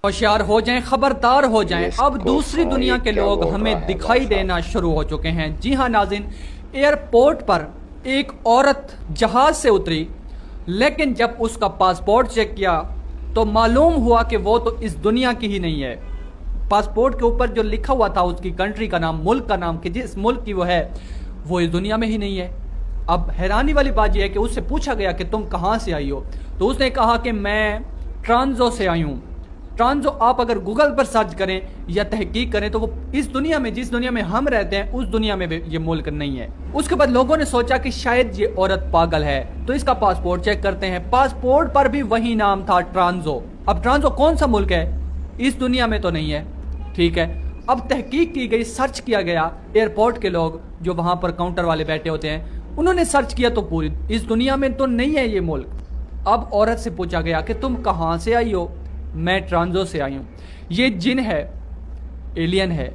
ہوشیار ہو جائیں، خبردار ہو جائیں، اب دوسری دنیا کے لوگ ہمیں دکھائی دینا شروع ہو چکے ہیں۔ جی ہاں ناظرین، ایئرپورٹ پر ایک عورت جہاز سے اتری، لیکن جب اس کا پاسپورٹ چیک کیا تو معلوم ہوا کہ وہ تو اس دنیا کی ہی نہیں ہے۔ پاسپورٹ کے اوپر جو لکھا ہوا تھا اس کی کنٹری کا نام، ملک کا نام، کہ جس ملک کی وہ ہے وہ اس دنیا میں ہی نہیں ہے۔ اب حیرانی والی بات یہ ہے کہ اس سے پوچھا گیا کہ تم کہاں سے آئی ہو، تو اس نے کہا کہ میں ٹرانزو سے آئی ہوں۔ ٹرانزو آپ اگر گوگل پر سرچ کریں یا تحقیق کریں تو وہ اس دنیا میں، جس دنیا میں ہم رہتے ہیں اس دنیا میں بھی یہ ملک نہیں ہے۔ اس کے بعد لوگوں نے سوچا کہ شاید یہ عورت پاگل ہے، تو اس کا پاسپورٹ چیک کرتے ہیں۔ پاسپورٹ پر بھی وہی نام تھا، ٹرانزو۔ اب ٹرانزو کون سا ملک ہے؟ اس دنیا میں تو نہیں ہے، ٹھیک ہے۔ اب تحقیق کی گئی، سرچ کیا گیا، ایئرپورٹ کے لوگ جو وہاں پر کاؤنٹر والے بیٹھے ہوتے ہیں انہوں نے سرچ کیا تو پوری اس دنیا میں تو نہیں ہے یہ ملک۔ اب عورت سے پوچھا گیا کہ تم کہاں سے آئی ہو؟ میں ٹرانزو سے آئی ہوں۔ یہ جن ہے، ایلین ہے،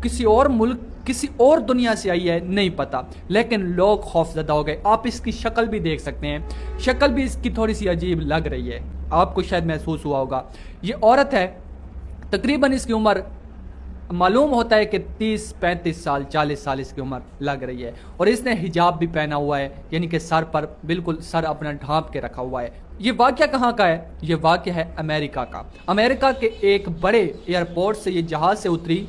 کسی اور ملک، کسی اور دنیا سے آئی ہے، نہیں پتا، لیکن لوگ خوف زدہ ہو گئے۔ آپ اس کی شکل بھی دیکھ سکتے ہیں، شکل بھی اس کی تھوڑی سی عجیب لگ رہی ہے، آپ کو شاید محسوس ہوا ہوگا۔ یہ عورت ہے، تقریباً اس کی عمر معلوم ہوتا ہے کہ 30-35 سال، 40 سال اس کی عمر لگ رہی ہے، اور اس نے حجاب بھی پہنا ہوا ہے، یعنی کہ سر پر بالکل سر اپنا ڈھانپ کے رکھا ہوا ہے۔ یہ واقعہ کہاں کا ہے؟ یہ واقعہ ہے امریکہ کا۔ امریکہ کے ایک بڑے ایئرپورٹ سے یہ جہاز سے اتری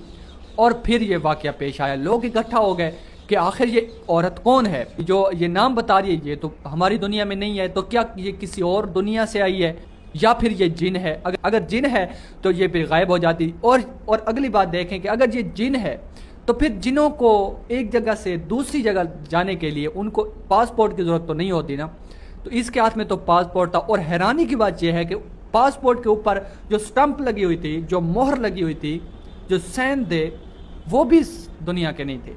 اور پھر یہ واقعہ پیش آیا۔ لوگ اکٹھا ہو گئے کہ آخر یہ عورت کون ہے جو یہ نام بتا رہی ہے، یہ تو ہماری دنیا میں نہیں ہے، تو کیا یہ کسی اور دنیا سے آئی ہے یا پھر یہ جن ہے؟ اگر جن ہے تو یہ پھر غائب ہو جاتی۔ اور اگلی بات دیکھیں کہ اگر یہ جن ہے تو پھر جنوں کو ایک جگہ سے دوسری جگہ جانے کے لیے ان کو پاسپورٹ کی ضرورت تو نہیں ہوتی نا، تو اس کے ہاتھ میں تو پاسپورٹ تھا۔ اور حیرانی کی بات یہ ہے کہ پاسپورٹ کے اوپر جو سٹمپ لگی ہوئی تھی، جو مہر لگی ہوئی تھی، جو سین تھے، وہ بھی اس دنیا کے نہیں تھے،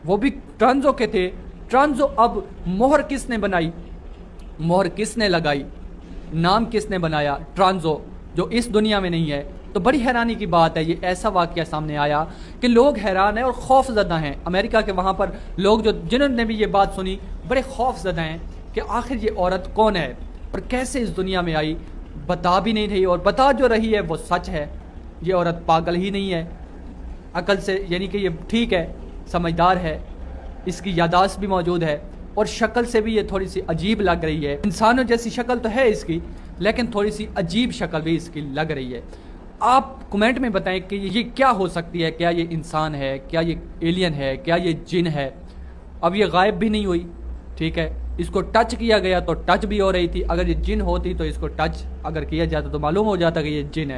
وہ بھی ٹرانزو کے تھے۔ ٹرانزو، اب مہر کس نے بنائی، مہر کس نے لگائی، نام کس نے بنایا؟ ٹرانزو، جو اس دنیا میں نہیں ہے۔ تو بڑی حیرانی کی بات ہے، یہ ایسا واقعہ سامنے آیا کہ لوگ حیران ہیں اور خوف زدہ ہیں۔ امریکہ کے وہاں پر لوگ جنہوں نے بھی یہ بات سنی بڑے خوف زدہ ہیں کہ آخر یہ عورت کون ہے اور کیسے اس دنیا میں آئی، بتا بھی نہیں رہی، اور بتا جو رہی ہے وہ سچ ہے۔ یہ عورت پاگل ہی نہیں ہے، عقل سے، یعنی کہ یہ ٹھیک ہے، سمجھدار ہے، اس کی یادداشت بھی موجود ہے، اور شکل سے بھی یہ تھوڑی سی عجیب لگ رہی ہے۔ انسانوں جیسی شکل تو ہے اس کی، لیکن تھوڑی سی عجیب شکل بھی اس کی لگ رہی ہے۔ آپ کمنٹ میں بتائیں کہ یہ کیا ہو سکتی ہے، کیا یہ انسان ہے، کیا یہ ایلین ہے، کیا یہ جن ہے؟ اب یہ غائب بھی نہیں ہوئی، ٹھیک ہے، اس کو ٹچ کیا گیا تو ٹچ بھی ہو رہی تھی۔ اگر یہ جن ہوتی تو اس کو ٹچ اگر کیا جاتا تو معلوم ہو جاتا کہ یہ جن ہے۔